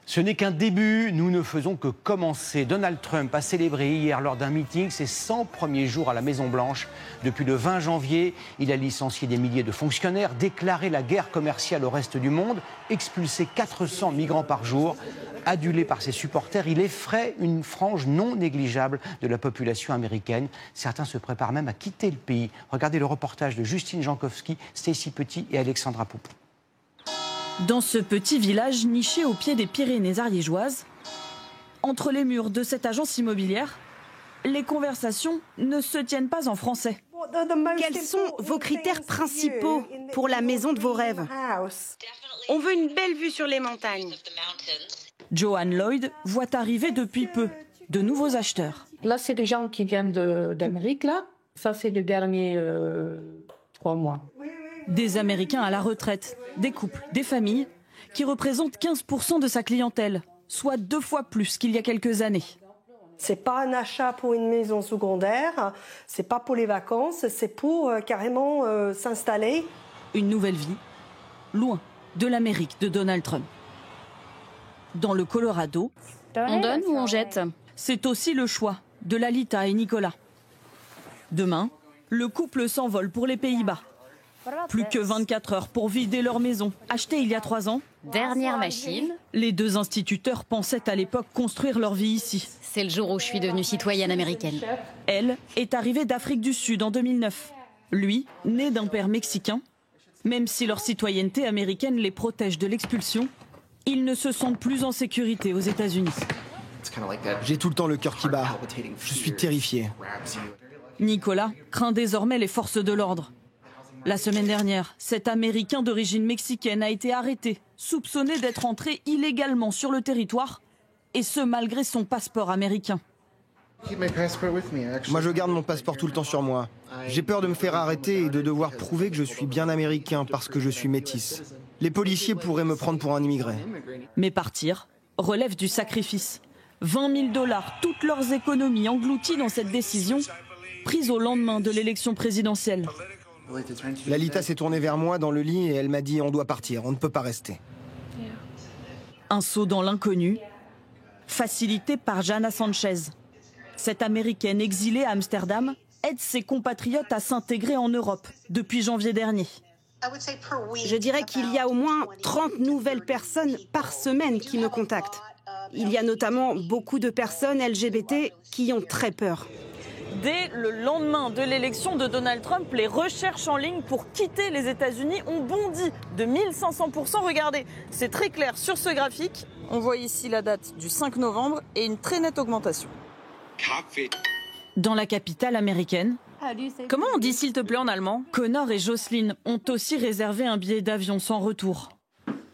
Ce n'est qu'un début, nous ne faisons que commencer. Donald Trump a célébré hier lors d'un meeting ses 100 premiers jours à la Maison-Blanche. Depuis le 20 janvier, il a licencié des milliers de fonctionnaires, déclaré la guerre commerciale au reste du monde, expulsé 400 migrants par jour. Adulé par ses supporters, il effraie une frange non négligeable de la population américaine. Certains se préparent même à quitter le pays. Regardez le reportage de Justine Jankowski, Stacy Petit et Alexandra Poupon. Dans ce petit village niché au pied des Pyrénées ariégeoises, entre les murs de cette agence immobilière, les conversations ne se tiennent pas en français. Quels sont vos critères principaux pour la maison de vos rêves? On veut une belle vue sur les montagnes. Joanne Lloyd voit arriver depuis peu de nouveaux acheteurs. Là, c'est des gens qui viennent d'Amérique, là. Ça, c'est les derniers 3 mois. Des Américains à la retraite, des couples, des familles, qui représentent 15% de sa clientèle, soit 2 fois plus qu'il y a quelques années. C'est pas un achat pour une maison secondaire, c'est pas pour les vacances, c'est pour carrément s'installer. Une nouvelle vie, loin de l'Amérique de Donald Trump. Dans le Colorado, on donne ou on jette? C'est aussi le choix de Lalita et Nicolas. Demain, le couple s'envole pour les Pays-Bas. Plus que 24 heures pour vider leur maison, achetée il y a 3 ans. Dernière machine. Les 2 instituteurs pensaient à l'époque construire leur vie ici. C'est le jour où je suis devenue citoyenne américaine. Elle est arrivée d'Afrique du Sud en 2009. Lui, né d'un père mexicain. Même si leur citoyenneté américaine les protège de l'expulsion, ils ne se sentent plus en sécurité aux États-Unis. J'ai tout le temps le cœur qui bat. Je suis terrifié. Nicolas craint désormais les forces de l'ordre. La semaine dernière, cet Américain d'origine mexicaine a été arrêté, soupçonné d'être entré illégalement sur le territoire, et ce malgré son passeport américain. Moi, je garde mon passeport tout le temps sur moi. J'ai peur de me faire arrêter et de devoir prouver que je suis bien américain parce que je suis métisse. Les policiers pourraient me prendre pour un immigré. Mais partir relève du sacrifice. 20 000 $, toutes leurs économies englouties dans cette décision, prise au lendemain de l'élection présidentielle. Lalita s'est tournée vers moi dans le lit et elle m'a dit « On doit partir, on ne peut pas rester ». Un saut dans l'inconnu, facilité par Jana Sanchez. Cette Américaine exilée à Amsterdam aide ses compatriotes à s'intégrer en Europe depuis janvier dernier. Je dirais qu'il y a au moins 30 nouvelles personnes par semaine qui me contactent. Il y a notamment beaucoup de personnes LGBT qui ont très peur. Dès le lendemain de l'élection de Donald Trump, les recherches en ligne pour quitter les États-Unis ont bondi de 1500%. Regardez, c'est très clair sur ce graphique. On voit ici la date du 5 novembre et une très nette augmentation. Dans la capitale américaine, Comment on dit s'il te plaît en allemand? Connor et Jocelyn ont aussi réservé un billet d'avion sans retour.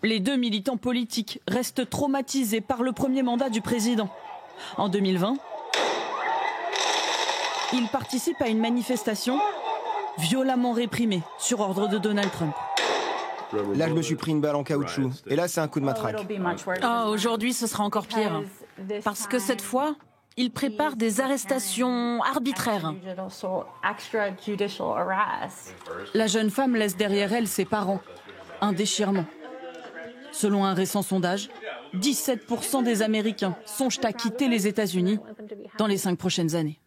Les 2 militants politiques restent traumatisés par le premier mandat du président. En 2020, ils participent à une manifestation violemment réprimée sur ordre de Donald Trump. Là, je me suis pris une balle en caoutchouc. Et là, c'est un coup de matraque. Oh, aujourd'hui, ce sera encore pire. Parce que cette fois, il prépare des arrestations arbitraires. La jeune femme laisse derrière elle ses parents. Un déchirement. Selon un récent sondage, 17% des Américains songent à quitter les États-Unis dans les 5 prochaines années.